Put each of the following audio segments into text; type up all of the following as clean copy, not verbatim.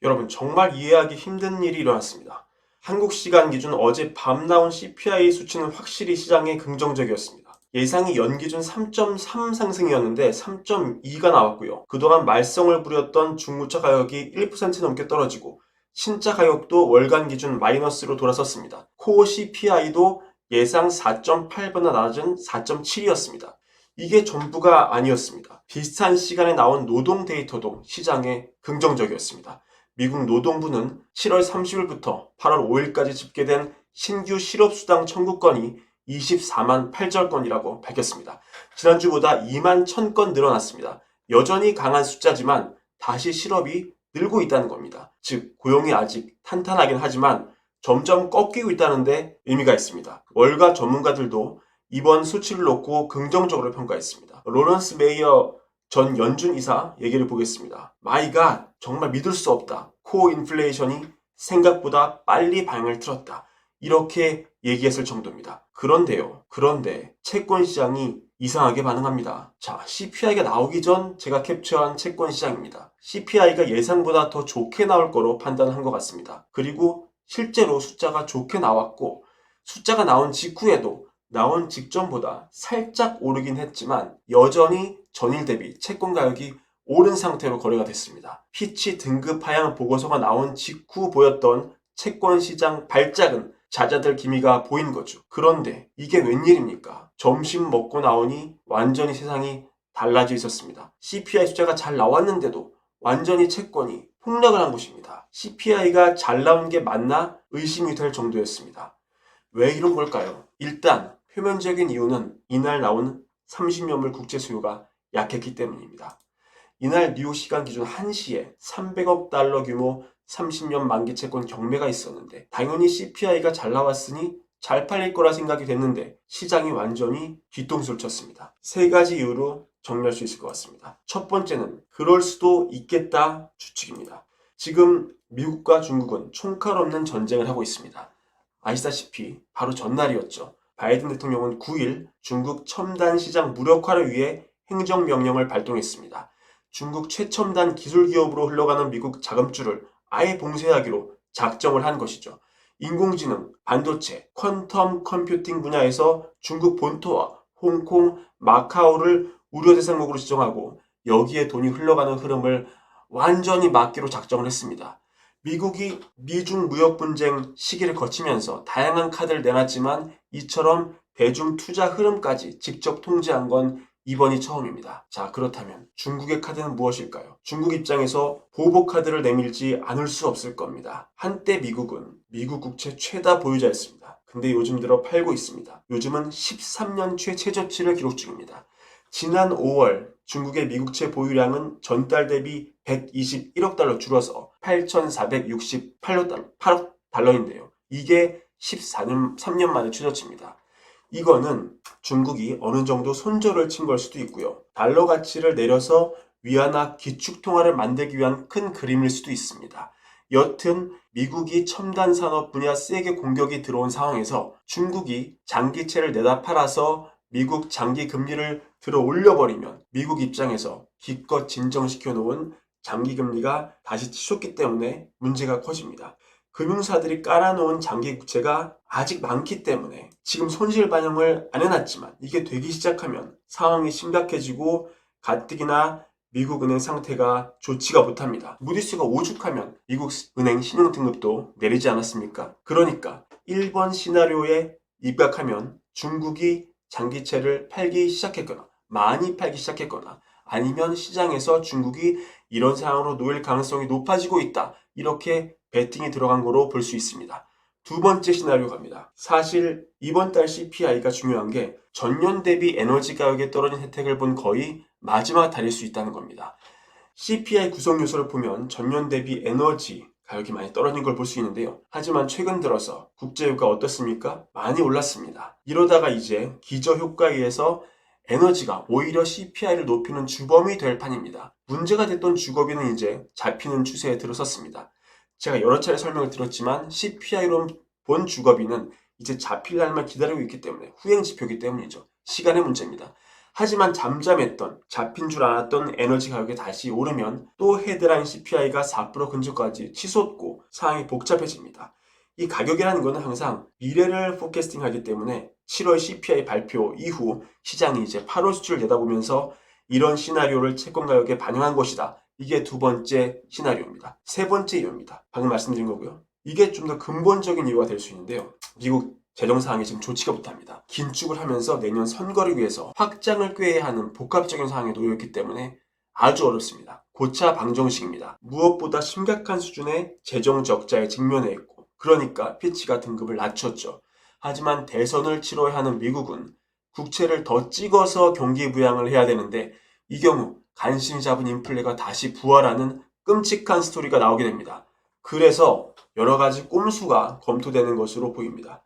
여러분, 정말 이해하기 힘든 일이 일어났습니다. 한국 시간 기준 어제 밤 나온 CPI 수치는 확실히 시장에 긍정적이었습니다. 예상이 연기준 3.3 상승이었는데 3.2가 나왔고요. 그동안 말썽을 부렸던 중고차 가격이 1% 넘게 떨어지고 신차 가격도 월간 기준 마이너스로 돌아섰습니다. 코어 CPI도 예상 4.8보다 낮은 4.7이었습니다. 이게 전부가 아니었습니다. 비슷한 시간에 나온 노동 데이터도 시장에 긍정적이었습니다. 미국 노동부는 7월 30일부터 8월 5일까지 집계된 신규 실업수당 청구건이 24만 8천 건이라고 밝혔습니다. 지난주보다 2만 1,000건 늘어났습니다. 여전히 강한 숫자지만 다시 실업이 늘고 있다는 겁니다. 즉, 고용이 아직 탄탄하긴 하지만 점점 꺾이고 있다는 데 의미가 있습니다. 월가 전문가들도 이번 수치를 놓고 긍정적으로 평가했습니다. 로런스 메이어 전 연준 이사 얘기를 보겠습니다. 마이 갓, 정말 믿을 수 없다. 코어 인플레이션이 생각보다 빨리 방을 틀었다. 이렇게 얘기했을 정도입니다. 그런데 채권 시장이 이상하게 반응합니다. 자, CPI가 나오기 전 제가 캡처한 채권 시장입니다. CPI가 예상보다 더 좋게 나올 거로 판단한 것 같습니다. 그리고 실제로 숫자가 좋게 나왔고, 숫자가 나온 직후에도 나온 직전보다 살짝 오르긴 했지만 여전히 전일 대비 채권 가격이 오른 상태로 거래가 됐습니다. 피치 등급 하향 보고서가 나온 직후 보였던 채권 시장 발작은 잦아들 기미가 보인 거죠. 그런데 이게 웬일입니까? 점심 먹고 나오니 완전히 세상이 달라져 있었습니다. CPI 숫자가 잘 나왔는데도 완전히 채권이 폭락을 한 것입니다. CPI가 잘 나온 게 맞나 의심이 될 정도였습니다. 왜 이런 걸까요? 일단 표면적인 이유는 이날 나온 30년물 국채 수요가 약했기 때문입니다. 이날 뉴욕 시간 기준 1시에 300억 달러 규모 30년 만기 채권 경매가 있었는데 당연히 CPI가 잘 나왔으니 잘 팔릴 거라 생각이 됐는데 시장이 완전히 뒤통수를 쳤습니다. 세 가지 이유로 정리할 수 있을 것 같습니다. 첫 번째는 그럴 수도 있겠다 추측입니다. 지금 미국과 중국은 총칼 없는 전쟁을 하고 있습니다. 아시다시피 바로 전날이었죠. 바이든 대통령은 9일 중국 첨단 시장 무력화를 위해 행정명령을 발동했습니다. 중국 최첨단 기술 기업으로 흘러가는 미국 자금줄을 아예 봉쇄하기로 작정을 한 것이죠. 인공지능, 반도체, 퀀텀 컴퓨팅 분야에서 중국 본토와 홍콩, 마카오를 우려 대상국으로 지정하고 여기에 돈이 흘러가는 흐름을 완전히 막기로 작정을 했습니다. 미국이 미중 무역 분쟁 시기를 거치면서 다양한 카드를 내놨지만 이처럼 대중 투자 흐름까지 직접 통제한 건 이번이 처음입니다. 자, 그렇다면 중국의 카드는 무엇일까요? 중국 입장에서 보복 카드를 내밀지 않을 수 없을 겁니다. 한때 미국은 미국 국채 최다 보유자였습니다. 근데 요즘 들어 팔고 있습니다. 요즘은 13년째 최저치를 기록 중입니다. 지난 5월 중국의 미국채 보유량은 전달 대비 121억 달러 줄어서 8,468억 달러인데요. 이게 3년 만에 최저치입니다. 이거는 중국이 어느 정도 손절을 친 걸 수도 있고요. 달러 가치를 내려서 위안화 기축통화를 만들기 위한 큰 그림일 수도 있습니다. 여튼 미국이 첨단 산업 분야 세게 공격이 들어온 상황에서 중국이 장기채를 내다 팔아서 미국 장기 금리를 들어 올려버리면 미국 입장에서 기껏 진정시켜 놓은 장기 금리가 다시 치솟기 때문에 문제가 커집니다. 금융사들이 깔아놓은 장기 국채가 아직 많기 때문에 지금 손실 반영을 안 해놨지만 이게 되기 시작하면 상황이 심각해지고 가뜩이나 미국 은행 상태가 좋지가 못합니다. 무디스가 오죽하면 미국 은행 신용 등급도 내리지 않았습니까? 그러니까 1번 시나리오에 입각하면 중국이 장기채를 팔기 시작했거나 많이 팔기 시작했거나 아니면 시장에서 중국이 이런 상황으로 놓일 가능성이 높아지고 있다. 이렇게 베팅이 들어간 거로 볼 수 있습니다. 두 번째 시나리오 갑니다. 사실 이번 달 CPI가 중요한 게 전년 대비 에너지 가격에 떨어진 혜택을 본 거의 마지막 달일 수 있다는 겁니다. CPI 구성 요소를 보면 전년 대비 에너지 가격이 많이 떨어진 걸 볼 수 있는데요. 하지만 최근 들어서 국제유가 어떻습니까? 많이 올랐습니다. 이러다가 이제 기저효과에 의해서 에너지가 오히려 CPI를 높이는 주범이 될 판입니다. 문제가 됐던 주거비는 이제 잡히는 추세에 들어섰습니다. 제가 여러 차례 설명을 드렸지만 CPI로 본 주거비는 이제 잡힐 날만 기다리고 있기 때문에 후행 지표이기 때문이죠. 시간의 문제입니다. 하지만 잠잠했던, 잡힌 줄 알았던 에너지 가격이 다시 오르면 또 헤드라인 CPI가 4% 근처까지 치솟고 상황이 복잡해집니다. 이 가격이라는 것은 항상 미래를 포캐스팅하기 때문에 7월 CPI 발표 이후 시장이 이제 8월 수출을 내다보면서 이런 시나리오를 채권 가격에 반영한 것이다. 이게 두 번째 시나리오입니다. 세 번째 이유입니다. 방금 말씀드린 거고요. 이게 좀 더 근본적인 이유가 될 수 있는데요. 미국 재정 상황이 지금 좋지가 못합니다. 긴축을 하면서 내년 선거를 위해서 확장을 꾀해야 하는 복합적인 상황에 놓여있기 때문에 아주 어렵습니다. 고차 방정식입니다. 무엇보다 심각한 수준의 재정 적자에 직면해 있고, 그러니까 피치가 등급을 낮췄죠. 하지만 대선을 치러야 하는 미국은 국채를 더 찍어서 경기 부양을 해야 되는데, 이 경우 간신히 잡은 인플레가 다시 부활하는 끔찍한 스토리가 나오게 됩니다. 그래서 여러 가지 꼼수가 검토되는 것으로 보입니다.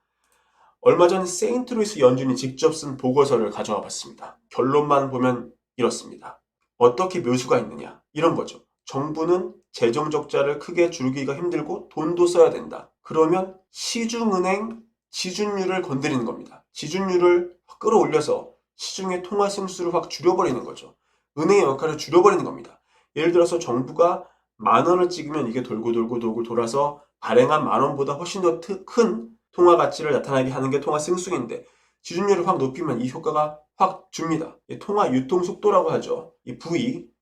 얼마 전 세인트루이스 연준이 직접 쓴 보고서를 가져와 봤습니다. 결론만 보면 이렇습니다. 어떻게 묘수가 있느냐? 이런 거죠. 정부는 재정 적자를 크게 줄이기가 힘들고 돈도 써야 된다. 그러면 시중은행 지준율을 건드리는 겁니다. 지준율을 끌어올려서 시중의 통화 승수를 확 줄여버리는 거죠. 은행의 역할을 줄여버리는 겁니다. 예를 들어서 정부가 10,000원을 찍으면 이게 돌고 돌아서 발행한 10,000원보다 훨씬 더 큰 통화 가치를 나타나게 하는 게 통화 승수인데, 지준율을 확 높이면 이 효과가 확 줍니다. 통화 유통 속도라고 하죠. 이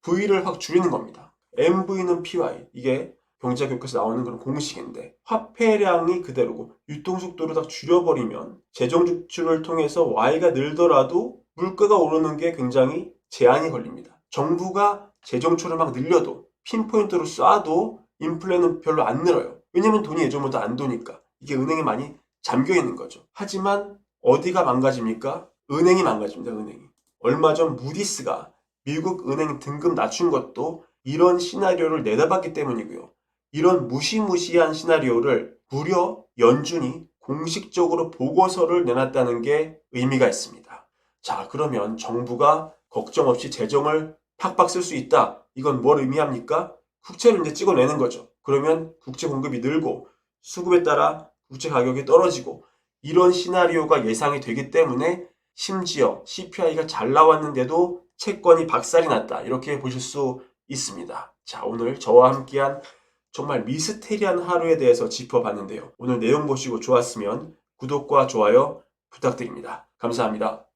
V를 확 줄이는 겁니다. MV는 PY, 이게 경제교육에서 나오는 그런 공식인데, 화폐량이 그대로고 유통 속도를 딱 줄여버리면 재정 지출을 통해서 Y가 늘더라도 물가가 오르는 게 굉장히 제한이 걸립니다. 정부가 재정초를 막 늘려도 핀포인트로 쏴도 인플레는 별로 안 늘어요. 왜냐면 돈이 예전보다 안 도니까. 이게 은행에 많이 잠겨 있는 거죠. 하지만 어디가 망가집니까? 은행이 망가집니다. 은행이. 얼마 전 무디스가 미국 은행 등급 낮춘 것도 이런 시나리오를 내다봤기 때문이고요. 이런 무시무시한 시나리오를 무려 연준이 공식적으로 보고서를 내놨다는 게 의미가 있습니다. 자, 그러면 정부가 걱정 없이 재정을 팍팍 쓸 수 있다. 이건 뭘 의미합니까? 국채를 이제 찍어내는 거죠. 그러면 국채 공급이 늘고 수급에 따라 국채 가격이 떨어지고, 이런 시나리오가 예상이 되기 때문에 심지어 CPI가 잘 나왔는데도 채권이 박살이 났다. 이렇게 보실 수 있습니다. 자, 오늘 저와 함께한 정말 미스테리한 하루에 대해서 짚어봤는데요. 오늘 내용 보시고 좋았으면 구독과 좋아요 부탁드립니다. 감사합니다.